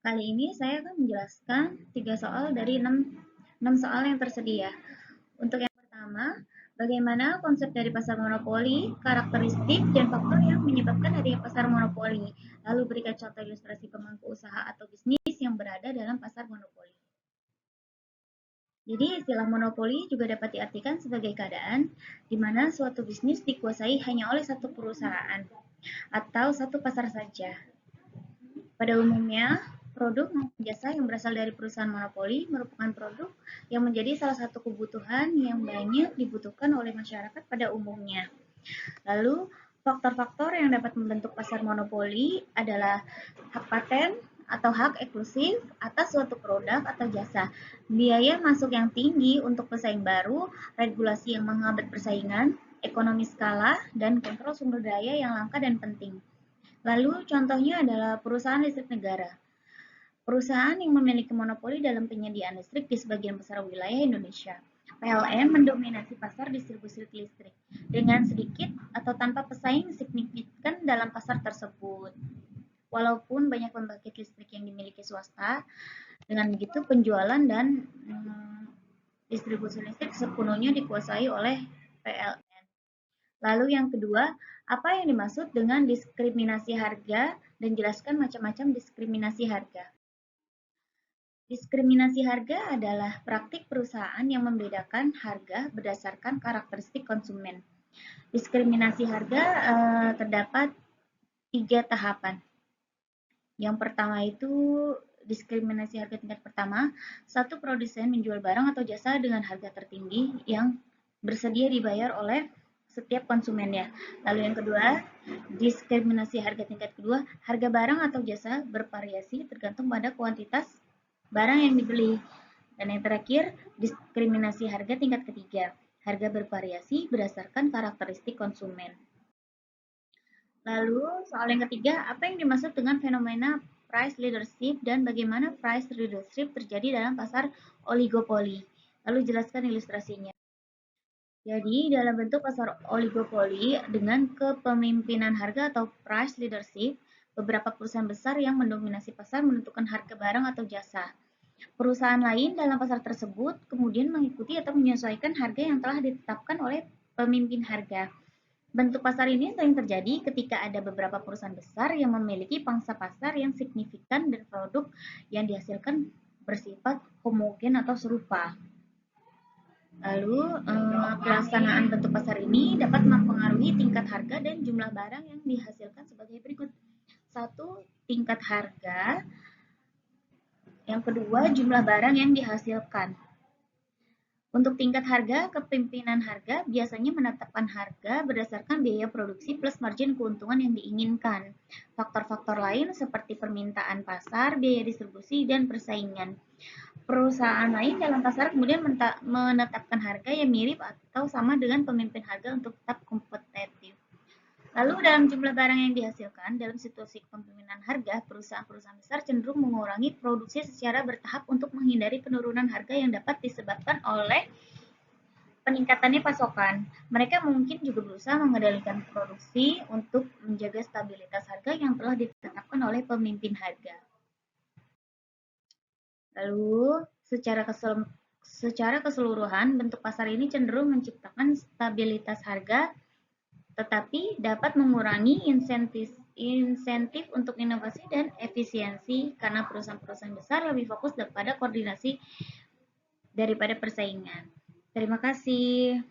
Kali ini saya akan menjelaskan 3 soal dari 6 soal yang tersedia. Untuk yang pertama, bagaimana konsep dari pasar monopoli, karakteristik, dan faktor yang menyebabkan adanya pasar monopoli. Lalu berikan contoh ilustrasi pemangku usaha atau bisnis yang berada dalam pasar monopoli. Jadi, istilah monopoli juga dapat diartikan sebagai keadaan di mana suatu bisnis dikuasai hanya oleh satu perusahaan atau satu pasar saja. Pada umumnya, produk maupun jasa yang berasal dari perusahaan monopoli merupakan produk yang menjadi salah satu kebutuhan yang banyak dibutuhkan oleh masyarakat pada umumnya. Lalu, faktor-faktor yang dapat membentuk pasar monopoli adalah hak paten atau hak eksklusif atas suatu produk atau jasa, biaya masuk yang tinggi untuk pesaing baru, regulasi yang menghambat persaingan, ekonomi skala, dan kontrol sumber daya yang langka dan penting. Lalu contohnya adalah perusahaan listrik negara. Perusahaan yang memiliki monopoli dalam penyediaan listrik di sebagian besar wilayah Indonesia. PLN mendominasi pasar distribusi listrik dengan sedikit atau tanpa pesaing signifikan dalam pasar tersebut. Walaupun banyak pembangkit listrik yang dimiliki swasta, dengan begitu penjualan dan distribusi listrik sepenuhnya dikuasai oleh PLN. Lalu yang kedua, apa yang dimaksud dengan diskriminasi harga dan jelaskan macam-macam diskriminasi harga. Diskriminasi harga adalah praktik perusahaan yang membedakan harga berdasarkan karakteristik konsumen. Diskriminasi harga terdapat 3 tahapan. Yang pertama itu diskriminasi harga tingkat pertama, satu produsen menjual barang atau jasa dengan harga tertinggi yang bersedia dibayar oleh setiap konsumennya. Lalu yang kedua, diskriminasi harga tingkat kedua, harga barang atau jasa bervariasi tergantung pada kuantitas barang yang dibeli. Dan yang terakhir, diskriminasi harga tingkat ketiga, harga bervariasi berdasarkan karakteristik konsumen. Lalu soal yang ketiga, apa yang dimaksud dengan fenomena price leadership dan bagaimana price leadership terjadi dalam pasar oligopoli? Lalu jelaskan ilustrasinya. Jadi, dalam bentuk pasar oligopoli dengan kepemimpinan harga atau price leadership, beberapa perusahaan besar yang mendominasi pasar menentukan harga barang atau jasa. Perusahaan lain dalam pasar tersebut kemudian mengikuti atau menyesuaikan harga yang telah ditetapkan oleh pemimpin harga. Bentuk pasar ini sering terjadi ketika ada beberapa perusahaan besar yang memiliki pangsa pasar yang signifikan dan produk yang dihasilkan bersifat homogen atau serupa. Lalu, pelaksanaan bentuk pasar ini dapat mempengaruhi tingkat harga dan jumlah barang yang dihasilkan sebagai berikut. 1. Tingkat harga. Yang kedua, jumlah barang yang dihasilkan. Untuk tingkat harga, kepemimpinan harga biasanya menetapkan harga berdasarkan biaya produksi plus margin keuntungan yang diinginkan. Faktor-faktor lain seperti permintaan pasar, biaya distribusi, dan persaingan. Perusahaan lain dalam pasar kemudian menetapkan harga yang mirip atau sama dengan pemimpin harga untuk tetap kompetitif. Lalu dalam jumlah barang yang dihasilkan, dalam situasi kepemimpinan harga, perusahaan-perusahaan besar cenderung mengurangi produksi secara bertahap untuk menghindari penurunan harga yang dapat disebabkan oleh peningkatannya pasokan. Mereka mungkin juga berusaha mengendalikan produksi untuk menjaga stabilitas harga yang telah ditetapkan oleh pemimpin harga. Lalu, secara keseluruhan, bentuk pasar ini cenderung menciptakan stabilitas harga, tetapi dapat mengurangi insentif untuk inovasi dan efisiensi karena perusahaan-perusahaan besar lebih fokus pada koordinasi daripada persaingan. Terima kasih.